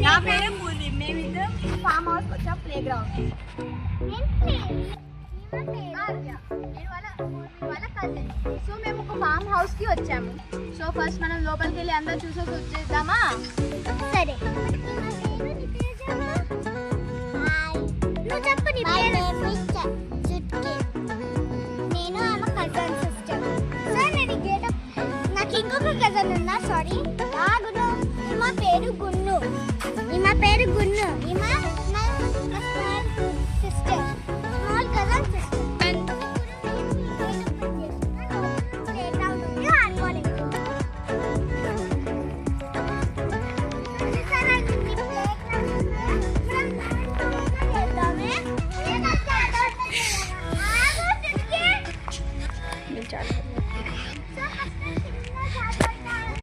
నా పేరు పూర్వి. మేమిద్దరం ఫామ్ హౌస్ వచ్చాం ప్లే గ్రౌండ్. సో మేము ఒక ఫామ్ హౌస్ కి వచ్చాము. సో ఫస్ట్ మనం లోపలికి వెళ్ళి అందరూ చూసేసి వచ్చేద్దామా? సరే. నేను ఆమె కజన్ సిస్టర్. సార్ నేను గేటప్ నాకు ఇంకొక కజన్ ఉన్నా. సారీ గును. ఈమె పేరు గున్ను. ఈమె పేరు గున్ను. ఈమె సిస్టర్, స్మాల్ కజన్ సిస్టర్.